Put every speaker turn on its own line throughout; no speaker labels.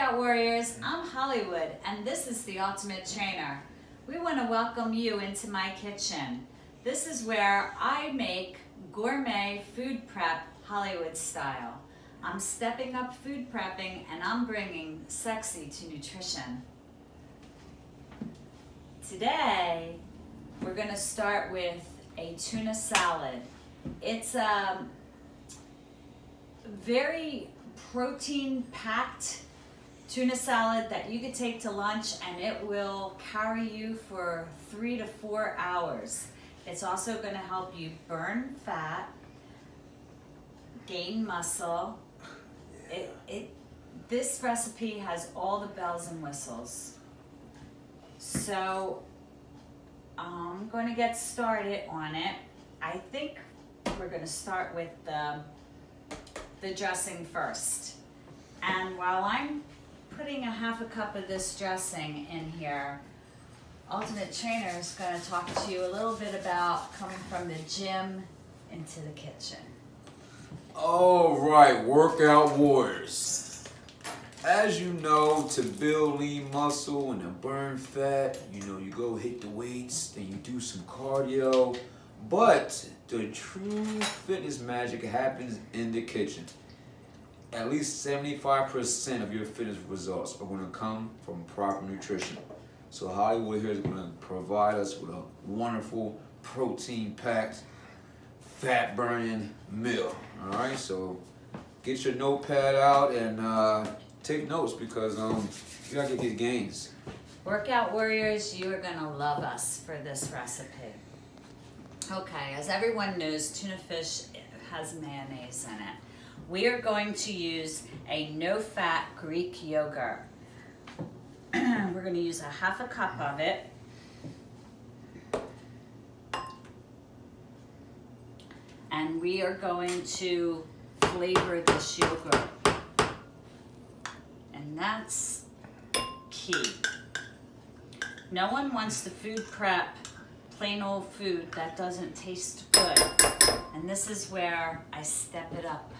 Workout Warriors, I'm Hollywood and this is the Ultimate Trainer. We want to welcome you into my kitchen. This is where I make gourmet food prep Hollywood style. I'm stepping up food prepping and I'm bringing sexy to nutrition. Today we're going to start with a tuna salad. It's a very protein-packed tuna salad that you could take to lunch and it will carry you for 3 to 4 hours. It's also going to help you burn fat, gain muscle. This recipe has all the bells and whistles. So I'm going to get started on it. I think we're going to start with the dressing first. And while I'm putting a half a cup of this dressing in here, Ultimate Trainer is going to talk to you a little bit about coming from the gym into the kitchen.
All right, workout warriors. As you know, to build lean muscle and to burn fat, you go hit the weights, then you do some cardio. But the true fitness magic happens in the kitchen. At least 75% of your fitness results are going to come from proper nutrition. So Hollywood here is going to provide us with a wonderful protein-packed, fat-burning meal. All right, so get your notepad out and take notes because you got to get these gains.
Workout warriors, you are going to love us for this recipe. Okay, as everyone knows, tuna fish has mayonnaise in it. We are going to use a no-fat Greek yogurt. We're going to use a half a cup of it. And we are going to flavor this yogurt. And that's key. No one wants to food prep plain old food that doesn't taste good. And this is where I step it up.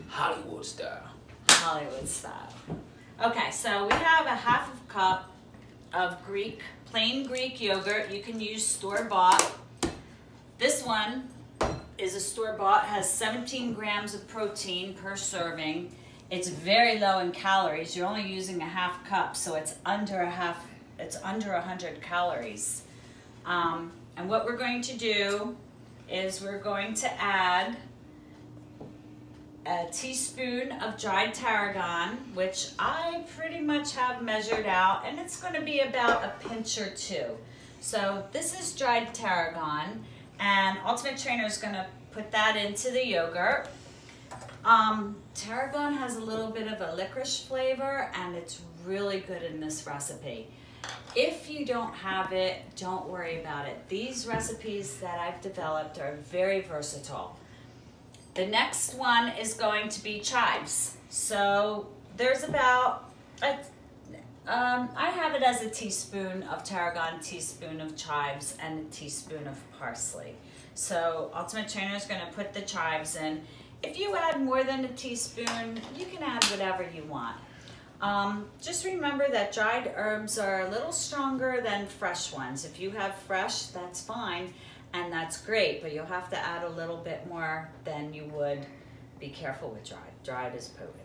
Hollywood style.
Hollywood style. Okay, so we have a half a cup of plain Greek yogurt. You can use store-bought. This one is a store-bought, has 17 grams of protein per serving. It's very low in calories. You're only using a half cup, so it's under 100 calories. And what we're going to do is we're going to add a teaspoon of dried tarragon, which I pretty much have measured out, and it's going to be about a pinch or two. So this is dried tarragon, and Ultimate Trainer is going to put that into the yogurt. Tarragon has a little bit of a licorice flavor, and it's really good in this recipe. If you don't have it, don't worry about it. These recipes that I've developed are very versatile. The next one is going to be chives. So there's about, I have it as a teaspoon of tarragon, teaspoon of chives, and a teaspoon of parsley. So Ultimate Trainer is going to put the chives in. If you add more than a teaspoon, you can add whatever you want. Just remember that dried herbs are a little stronger than fresh ones. If you have fresh, that's fine. And that's great, but you'll have to add a little bit more than you would. Be careful with dried. Dried is potent.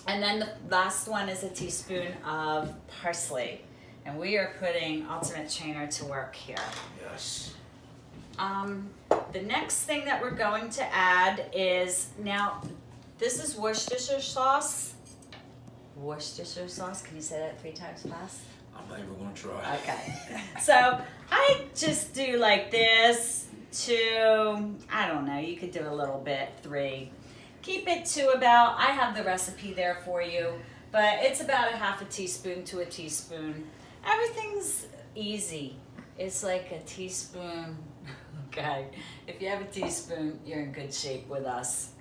And then the last one is a teaspoon of parsley. And we are putting Ultimate Trainer to work here.
Yes.
The next thing that we're going to add is, now, this is Worcestershire sauce. Worcestershire sauce, can you say that 3 times fast?
I'm not even gonna try.
Okay. So I just do like this, 2, I don't know, you could do a little bit, 3. Keep it to about, I have the recipe there for you, but it's about a half a teaspoon to a teaspoon. Everything's easy. It's like a teaspoon, okay. If you have a teaspoon, you're in good shape with us.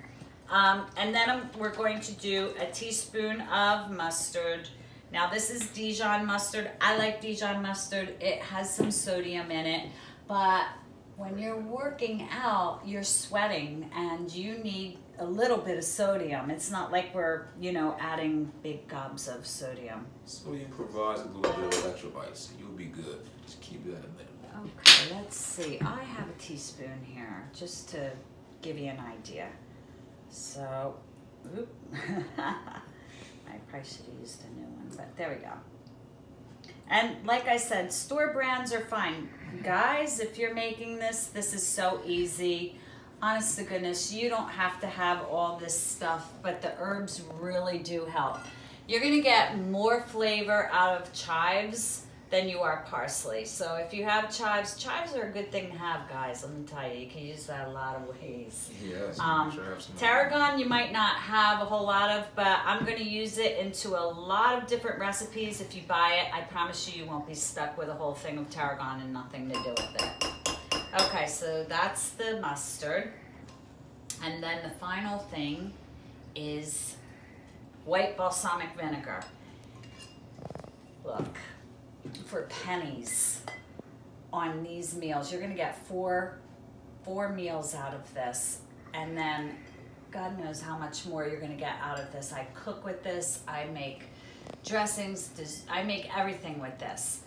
And then we're going to do a teaspoon of mustard. Now this is Dijon mustard. I like Dijon mustard. It has some sodium in it, but when you're working out, you're sweating and you need a little bit of sodium. It's not like we're, you know, adding big gobs of sodium.
Sodium provides a little bit of electrolytes, so you'll be good. Just keep it at a minimum.
Okay, let's see. I have a teaspoon here, just to give you an idea. So, oop. I probably should have used a new one, but there we go. And like I said, store brands are fine. Guys, if you're making this, this is so easy. Honest to goodness, you don't have to have all this stuff, but the herbs really do help. You're gonna get more flavor out of chives than you are parsley. So if you have chives, chives are a good thing to have, guys. Let me tell you, you can use that a lot of ways.
Yes,
tarragon you might not have a whole lot of, but I'm gonna use it into a lot of different recipes. If you buy it, I promise you, you won't be stuck with a whole thing of tarragon and nothing to do with it. Okay, so that's the mustard. And then the final thing is white balsamic vinegar. Look, for pennies on these meals. You're gonna get four meals out of this. And then God knows how much more you're gonna get out of this. I cook with this, I make dressings, I make everything with this.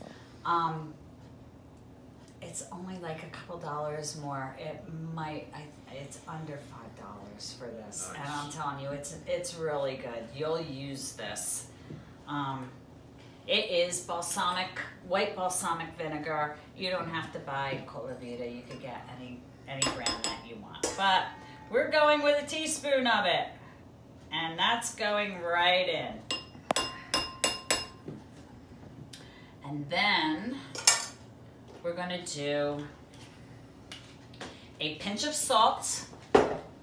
It's only like a couple dollars more. It's under $5 for this. Nice. And I'm telling you, it's really good. You'll use this. It is white balsamic vinegar. You don't have to buy Colavita. You could get any brand that you want. But we're going with a teaspoon of it. And that's going right in. And then we're gonna do a pinch of salt.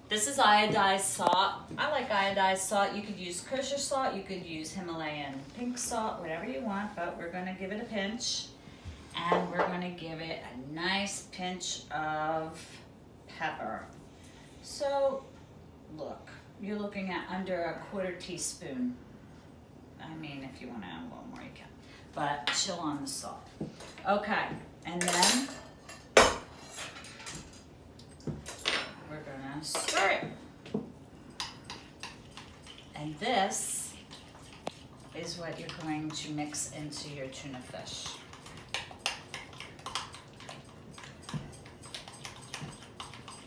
This is iodized salt. I like iodized salt. You could use kosher salt, you could use Himalayan pink salt, whatever you want, but we're gonna give it a pinch. And we're gonna give it a nice pinch of pepper. So, look, you're looking at under a 1/4 teaspoon. I mean, if you wanna add a little more, you can. But chill on the salt. Okay, and then we're gonna stir it. And this is what you're going to mix into your tuna fish.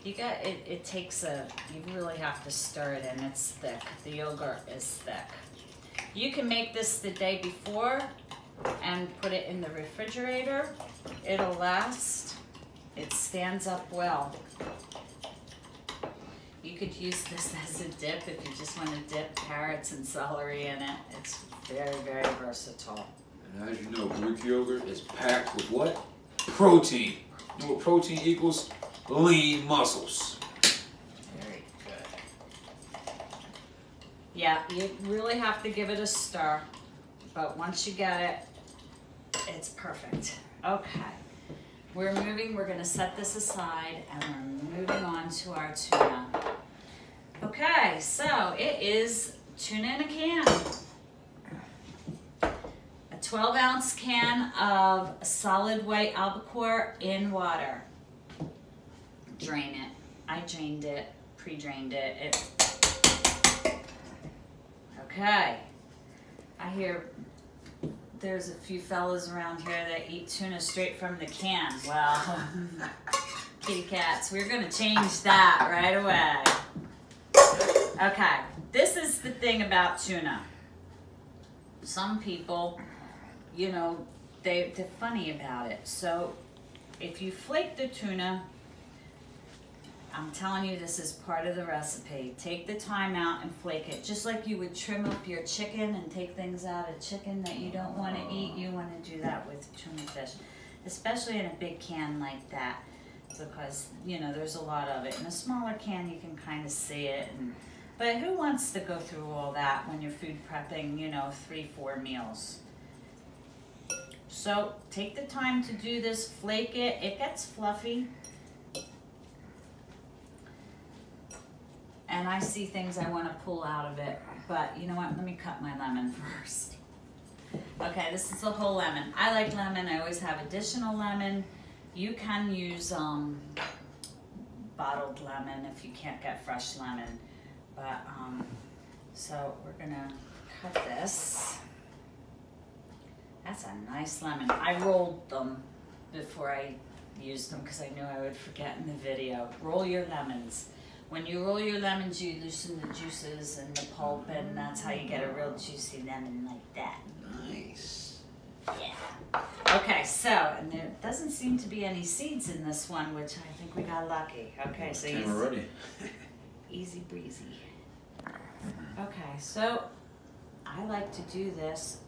It takes you really have to stir it in. It's thick. The yogurt is thick. You can make this the day before and put it in the refrigerator. It'll last. It stands up well. You could use this as a dip if you just want to dip carrots and celery in it. It's very, very versatile.
And as you know, Greek yogurt is packed with what? Protein. You know what protein equals? Lean muscles.
Very good. Yeah, you really have to give it a stir, but once you get it, it's perfect. Okay, we're gonna set this aside and we're moving on to our tuna. Okay, so it is tuna in a can. A 12-ounce can of solid white albacore in water. Drain it. I drained it, pre-drained it. Okay. I hear there's a few fellas around here that eat tuna straight from the can. Well, kitty cats, we're gonna change that right away. Okay, this is the thing about tuna. Some people, you know, they're funny about it. So if you flake the tuna, I'm telling you, this is part of the recipe. Take the time out and flake it. Just like you would trim up your chicken and take things out of chicken that you don't want to eat, you want to do that with tuna fish. Especially in a big can like that, because, you know, there's a lot of it. In a smaller can, you can kind of see it. But who wants to go through all that when you're food prepping, you know, 3-4 meals? So take the time to do this, flake it. It gets fluffy. And I see things I want to pull out of it, but you know what? Let me cut my lemon first. Okay, this is a whole lemon. I like lemon. I always have additional lemon. You can use bottled lemon if you can't get fresh lemon. But, so we're gonna cut this. That's a nice lemon. I rolled them before I used them because I knew I would forget in the video. Roll your lemons. When you roll your lemons, you loosen the juices and the pulp, and that's how you get a real juicy lemon like that.
Nice.
Yeah. Okay, so, and there doesn't seem to be any seeds in this one, which I think we got lucky. Okay, so
Camera ready.
Easy breezy. Okay, so I like to do this,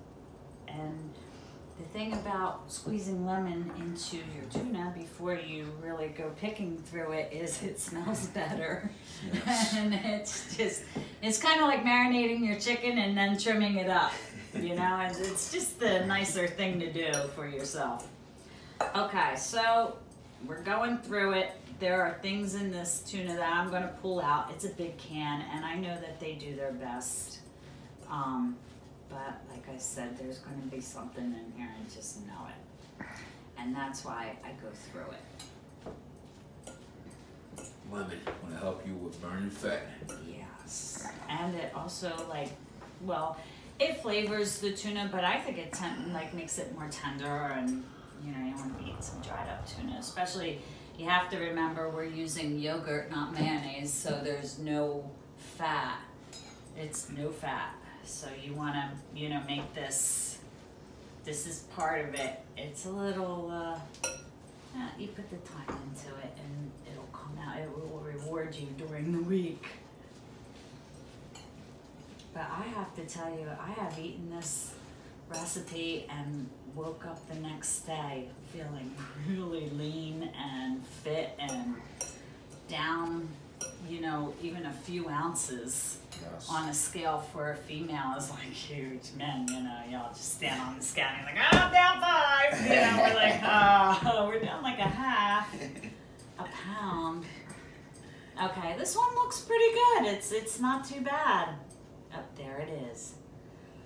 and the thing about squeezing lemon into your tuna before you really go picking through it is it smells better.
Yes.
And it's kind of like marinating your chicken and then trimming it up. You know, and it's just the nicer thing to do for yourself. Okay, so we're going through it. There are things in this tuna that I'm going to pull out. It's a big can, and I know that they do their best. But like I said, there's going to be something in here, and just know it. And that's why I go through it.
Lemon want to help you with burning fat.
Yes. And it also, like, well, it flavors the tuna, but I think it makes it more tender, and you know, you want to eat some dried up tuna. Especially, you have to remember we're using yogurt, not mayonnaise, so there's no fat. It's no fat. So you want to, you know, make this is part of it. It's a little, you put the time into it and it'll come out. It will reward you during the week. But I have to tell you, I have eaten this recipe and woke up the next day feeling really lean and fit and down, you know, even a few ounces.
Yes.
On a scale for a female is like huge. Men, you know, y'all just stand on the scale and you're like, oh, I'm down 5. You know, we're like, oh, we're down like a pound. Okay, this one looks pretty good. It's not too bad. Oh, there it is.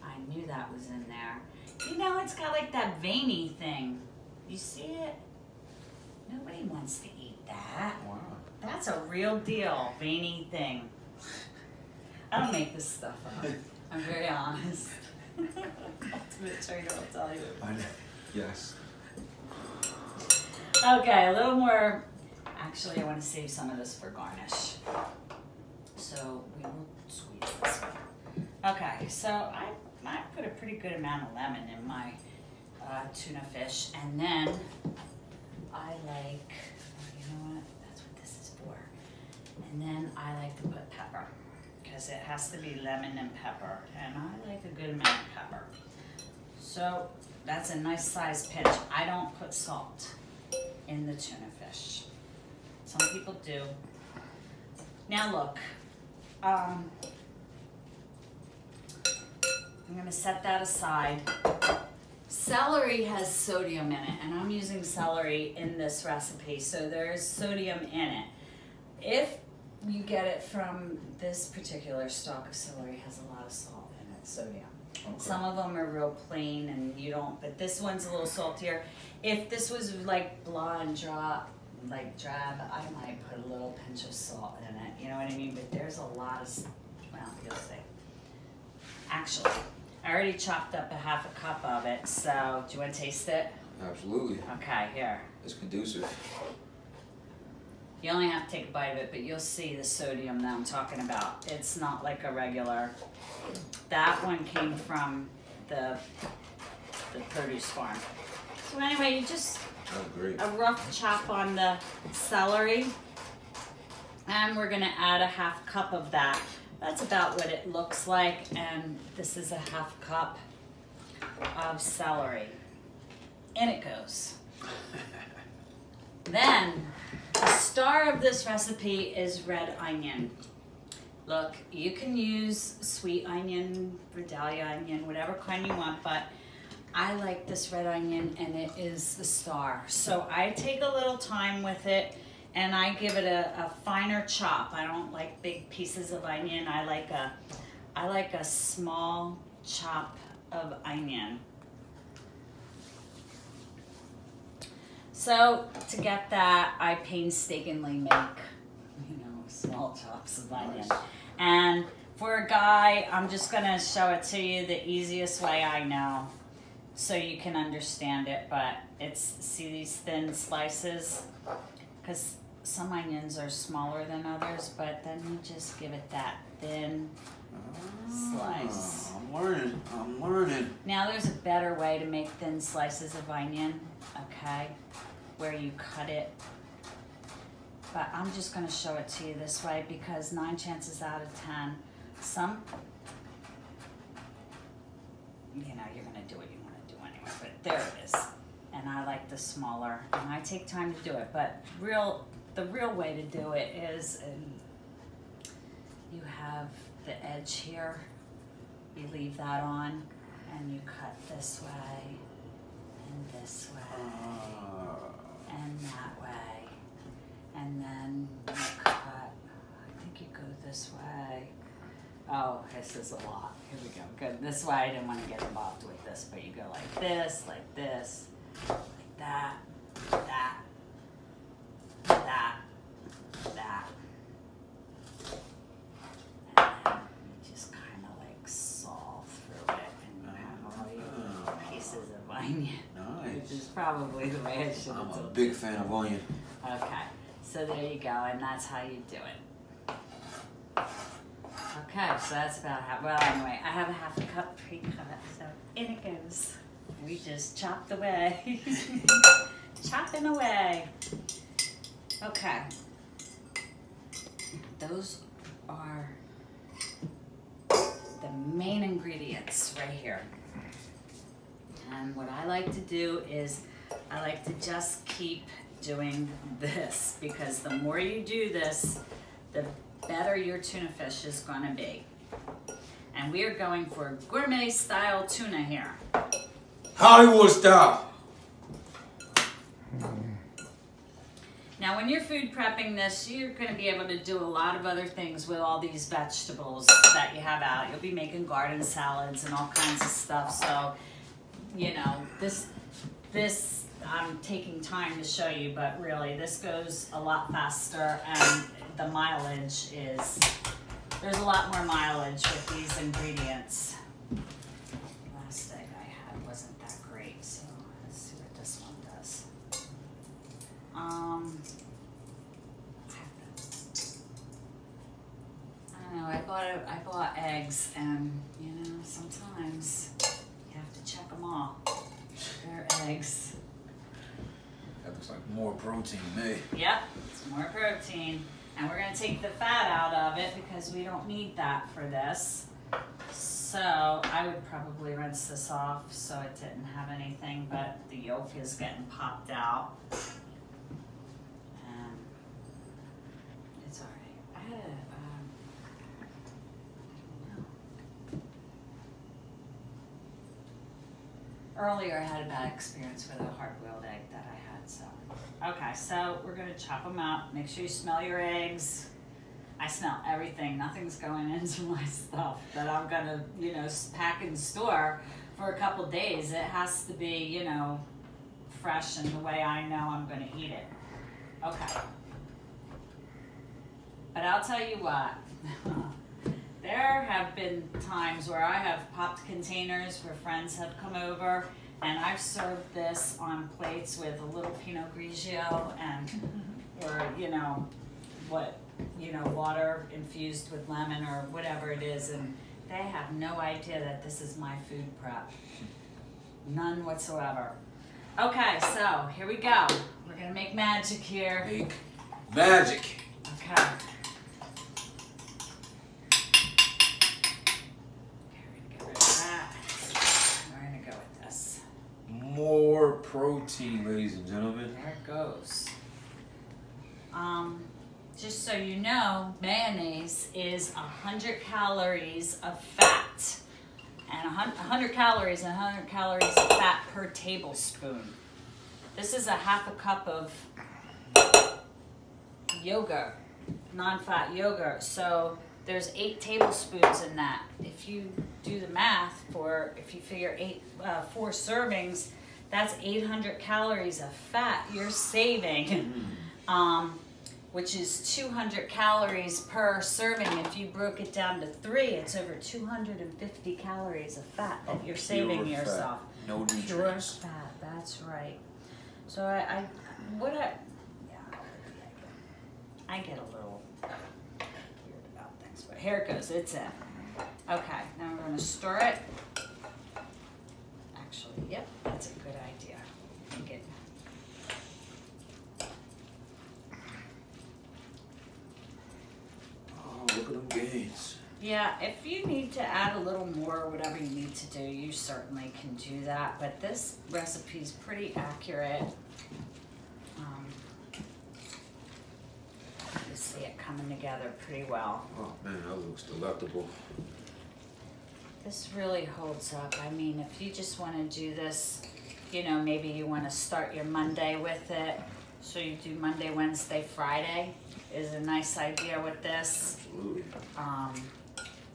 I knew that was in there. You know, it's got like that veiny thing. You see it? Nobody wants to eat that.
Wow.
That's a real deal, veiny thing. I don't make this stuff up. I'm very honest. Ultimate trainer will tell you.
Yes.
Okay, a little more. Actually, I want to save some of this for garnish. So we will squeeze this one. Okay, so I put a pretty good amount of lemon in my tuna fish, and then I like, you know what? That's what this is for. And then I like to put pepper, because it has to be lemon and pepper, and I like a good amount of pepper. So that's a nice size pinch. I don't put salt in the tuna fish. Some people do. Now look, I'm gonna set that aside. Celery has sodium in it, and I'm using celery in this recipe, so there's sodium in it. If you get it from this particular stalk of celery, has a lot of salt in it, sodium. Okay. Some of them are real plain and you don't, but this one's a little saltier. If this was like blah and drab, I might put a little pinch of salt in it, you know what I mean? But there's a lot of, well, you'll see. Actually, I already chopped up a ½ cup of it, so do you want to taste it?
Absolutely.
Okay, here.
It's conducive.
You only have to take a bite of it, but you'll see the sodium that I'm talking about. It's not like a regular. That one came from the produce farm. So anyway, you just a rough chop on the celery, and we're gonna add a ½ cup of that. That's about what it looks like, and this is a ½ cup of celery. In it goes. Then, the star of this recipe is red onion. Look, you can use sweet onion, Vidalia onion, whatever kind you want, but I like this red onion, and it is the star. So I take a little time with it, and I give it a finer chop. I don't like big pieces of onion. I like a small chop of onion. So to get that, I painstakingly make, you know, small chops of onion. And for a guy, I'm just gonna show it to you the easiest way I know so you can understand it, but it's, see these thin slices? Because some onions are smaller than others, but then you just give it that thin slice.
I'm learning.
Now there's a better way to make thin slices of onion, okay? Where you cut it. But I'm just gonna show it to you this way because 9 chances out of 10, some, you know, you're gonna do what you wanna do anyway, but there it is. And I like the smaller, and I take time to do it, but the real way to do it is, you have the edge here, you leave that on, and you cut this way, and this way, and that way, and then you cut, I think you go this way. Oh, this is a lot. Here we go. Good. This way, I didn't want to get involved with this, but you go like this, like that, that, that, that. And then you just kind of like saw through it, and you have all your pieces of onion.
Nice.
Which is probably the way I should have
I'm a
done
big fan of onion.
Okay, so there you go, and that's how you do it. Okay, so that's about how, well, anyway, I have a half a cup pre-cut, so in it goes. We just chopped away. Chopping away. Okay. Those are the main ingredients right here. And what I like to do is I like to just keep doing this, because the more you do this, the better your tuna fish is going to be. And we are going for gourmet style tuna here.
Hollywood style.
Now when you're food prepping this, you're going to be able to do a lot of other things with all these vegetables that you have out. You'll be making garden salads and all kinds of stuff. So, you know, this I'm taking time to show you, but really this goes a lot faster, and the mileage is, there's a lot more mileage with these ingredients. Last egg I had wasn't that great, so let's see what this one does. I don't know, I bought eggs, and you know, sometimes you have to check them all. They're eggs.
That looks like more protein to me.
Yep, it's more protein. And we're gonna take the fat out of it because we don't need that for this. So I would probably rinse this off so it didn't have anything, but the yolk is getting popped out. And it's all right. I had earlier I had a bad experience with a hard-boiled egg that I had, so. Okay, so we're gonna chop them out. Make sure you smell your eggs. I smell everything. Nothing's going into my stuff that I'm gonna, you know, pack and store for a couple days. It has to be, you know, fresh and the way I know I'm gonna eat it. Okay. But I'll tell you what. There have been times where I have popped containers where friends have come over, and I've served this on plates with a little Pinot Grigio and, or, you know, water infused with lemon or whatever it is, and they have no idea that this is my food prep. None whatsoever. Okay, so here we go. We're gonna make magic here.
Make magic.
Okay.
More protein, ladies and gentlemen.
There it goes. Just so you know, mayonnaise is 100 calories of fat. And 100 calories and 100 calories of fat per tablespoon. This is a half a cup of yogurt, non-fat yogurt. So there's 8 tablespoons in that. If you do the math if you figure 4 servings, that's 800 calories of fat you're saving. which is 200 calories per serving. If you broke it down to 3, it's over 250 calories of fat that you're saving yourself.
Fat. No nutrients.
Pure fat, that's right. So I get a little weird about things, but here it goes, it's in. Okay, now we're gonna stir it. Actually, yep, that's a good idea. I think it.
Oh, look at them gains.
Yeah, if you need to add a little more, whatever you need to do, you certainly can do that. But this recipe is pretty accurate. You see it coming together pretty well.
Oh man, that looks delectable.
This really holds up. I mean, if you just want to do this, you know, maybe you want to start your Monday with it. So you do Monday, Wednesday, Friday is a nice idea with this.
Absolutely.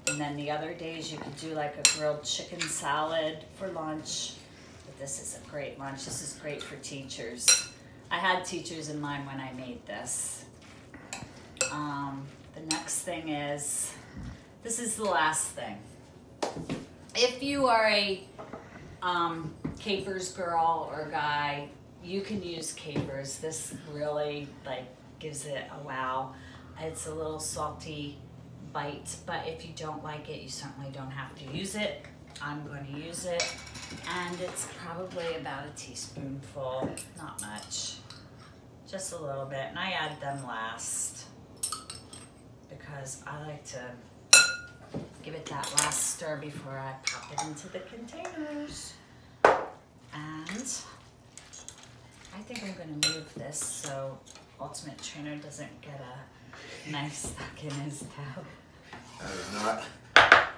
And then the other days you could do like a grilled chicken salad for lunch. But this is a great lunch. This is great for teachers. I had teachers in mind when I made this. The next thing is, this is the last thing. If you are a capers girl or guy, you can use capers. This really like gives it a wow. It's a little salty bite, but if you don't like it, you certainly don't have to use it. I'm going to use it, and it's probably about a teaspoonful, not much, just a little bit, and I add them last because I like to give it that last stir before I pop it into the containers. And I think I'm going to move this so Ultimate Trainer doesn't get a knife stuck in his toe.
That is not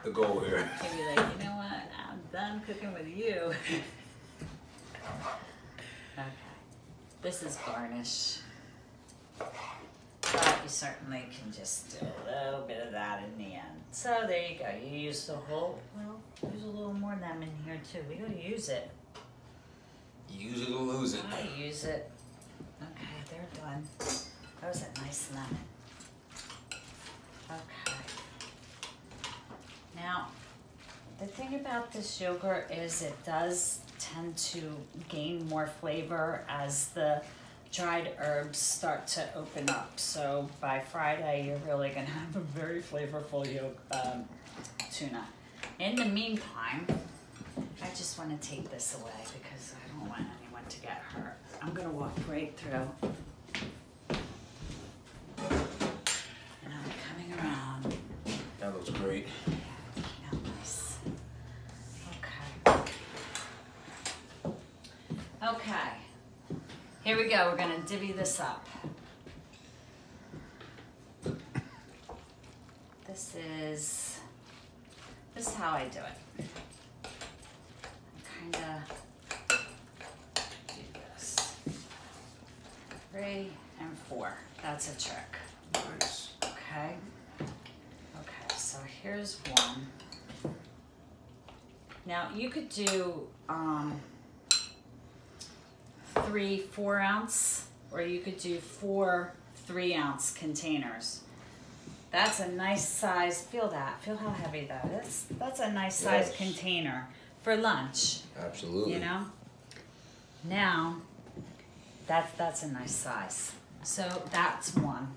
the goal here.
He'll be like, you know what? I'm done cooking with you. Okay. This is garnish. But you certainly can just do a little bit of that in the end. So there you go. You use the whole, well, there's a little more lemon here too. We gotta use it.
Use it or lose it.
I use it. Okay, they're done. That was a nice lemon. Okay. Now, the thing about this yogurt is it does tend to gain more flavor as the dried herbs start to open up. So by Friday, you're really gonna have a very flavorful tuna. In the meantime, I just wanna take this away because I don't want anyone to get hurt. I'm gonna walk right through. And I'm coming around.
That looks great.
Yeah, nice. Okay. Okay. Here we go. We're gonna divvy this up. This is how I do it. I kinda do this. 3 and 4. That's a trick.
Nice.
Okay. Okay, so here's one. Now you could do 3 4-ounce, or you could do 4 3-ounce containers. That's a nice size. Feel that. Feel how heavy that is. That's a nice size container for lunch.
Absolutely.
You know. Now, that's a nice size. So that's one.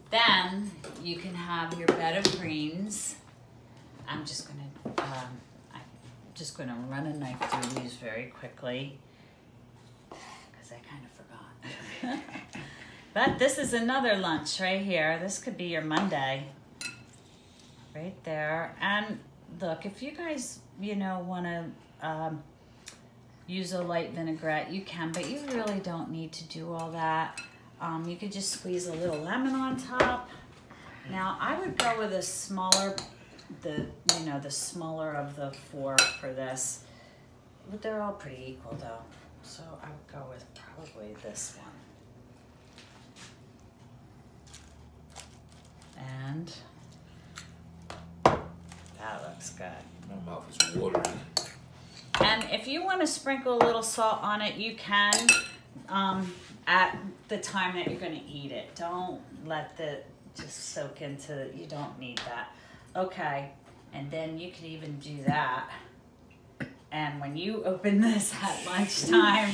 Then you can have your bed of greens. I'm just gonna run a knife through these very quickly because I kind of forgot. But this is another lunch right here. This could be your Monday, right there. And look, if you guys, you know, want to use a light vinaigrette, you can, but you really don't need to do all that. You could just squeeze a little lemon on top. Now I would go with a smaller, the smaller of the 4 for this. But they're all pretty equal though. So I would go with probably this one. And that looks good.
My mouth is watering.
And if you want to sprinkle a little salt on it, you can. at the time that you're going to eat it. Don't let the just soak into, you don't need that. Okay, and then you can even do that. And when you open this at lunchtime,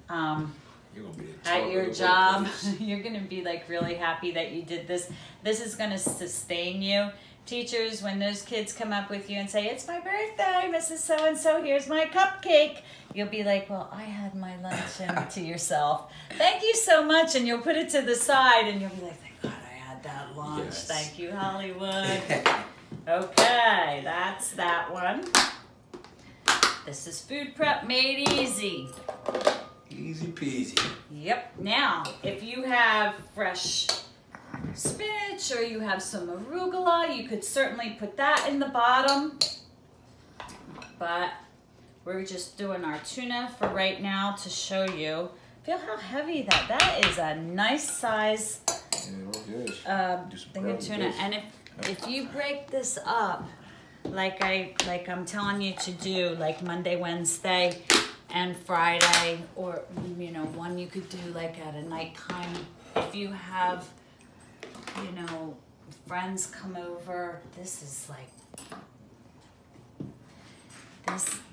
at your job, you're going to be like really happy that you did this. This is going to sustain you. Teachers, when those kids come up with you and say, it's my birthday, Mrs. So-and-so, here's my cupcake. You'll be like, well, I had my lunch, and to yourself, thank you so much. And you'll put it to the side and you'll be like, thank God I had that lunch. Yes. Thank you, Hollywood. Okay, that's that one. This is food prep made easy.
Easy peasy.
Yep. Now, if you have fresh spinach or you have some arugula, you could certainly put that in the bottom. But we're just doing our tuna for right now to show you. Feel how heavy that is. A nice size thing of tuna. And if you break this up like I'm telling you to do, like Monday, Wednesday, and Friday, or you know, one you could do like at a nighttime. If you have, you know, friends come over, this is like,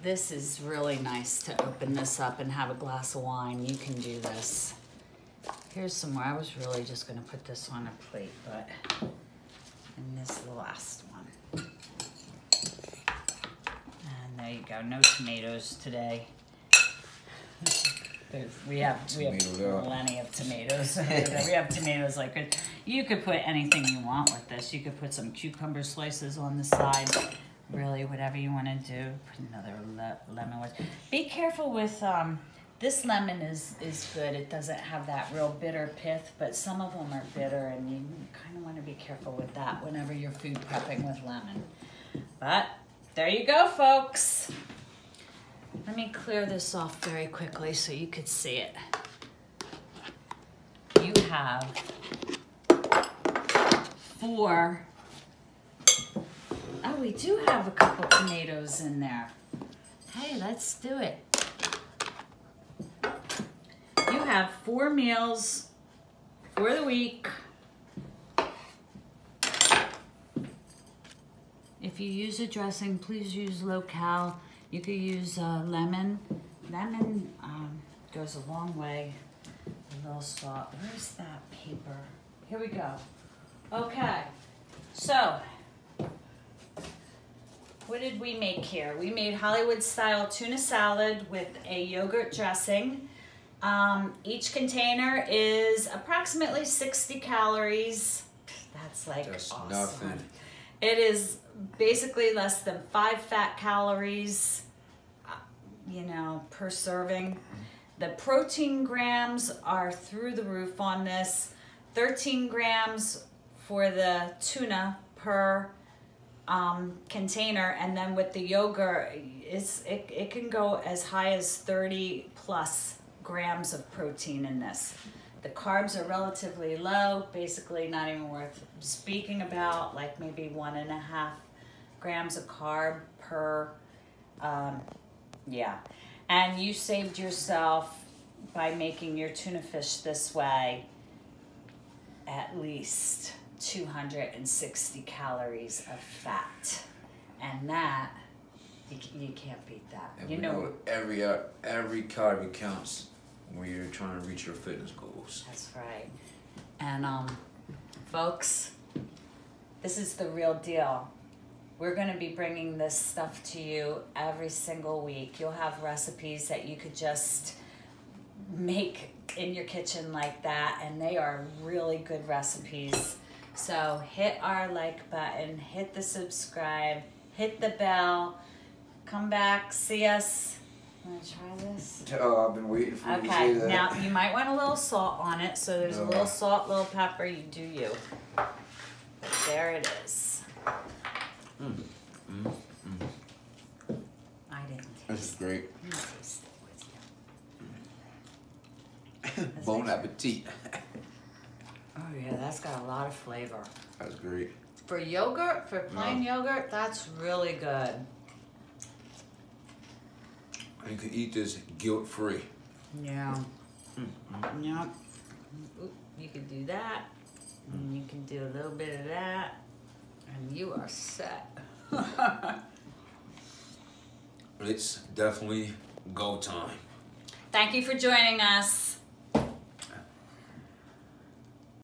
this is really nice to open this up and have a glass of wine. You can do this. Here's some more. I was really just gonna put this on a plate, but, and this is the last one. And there you go, no tomatoes today. We have plenty of tomatoes. We have tomatoes like it. You could put anything you want with this. You could put some cucumber slices on the side. Really, whatever you want to do. Put another lemon. Be careful with this lemon is good. It doesn't have that real bitter pith, but some of them are bitter, and you kind of want to be careful with that whenever you're food prepping with lemon. But there you go, folks. Let me clear this off very quickly so you could see it. You have 4. Oh, we do have a couple tomatoes in there. Hey, let's do it. You have 4 meals for the week. If you use a dressing, please use low-cal. You could use lemon. Lemon goes a long way. A little salt. Where's that paper? Here we go. Okay, so what did we make here? We made Hollywood-style tuna salad with a yogurt dressing. Each container is approximately 60 calories. That's like awesome. Nothing. It is basically less than 5 fat calories, you know, per serving. The protein grams are through the roof on this. 13 grams for the tuna per container, and then with the yogurt, it can go as high as 30 plus grams of protein in this. The carbs are relatively low, basically not even worth speaking about, like maybe 1.5 grams of carb per, yeah. And you saved yourself, by making your tuna fish this way, at least 260 calories of fat. And that, you can't beat that.
And you know every calorie counts when you're trying to reach your fitness goals.
That's right. And folks, this is the real deal. We're going to be bringing this stuff to you every single week. You'll have recipes that you could just make in your kitchen like that, and they are really good recipes. So hit our like button, hit the subscribe, hit the bell, come back, see us. Want to try this?
Oh, I've been waiting for you to say that.
Now you might want a little salt on it, so there's a little salt, little pepper, you do you. But there it is. I didn't taste
This is great.
it. Taste it with you.
Bon appetit.
Oh yeah, that's got a lot of flavor.
That's great.
For yogurt, for plain yogurt, that's really good.
You can eat this guilt-free.
Yeah. Yep. You can do that, and you can do a little bit of that, and you are set.
It's definitely go time.
Thank you for joining us.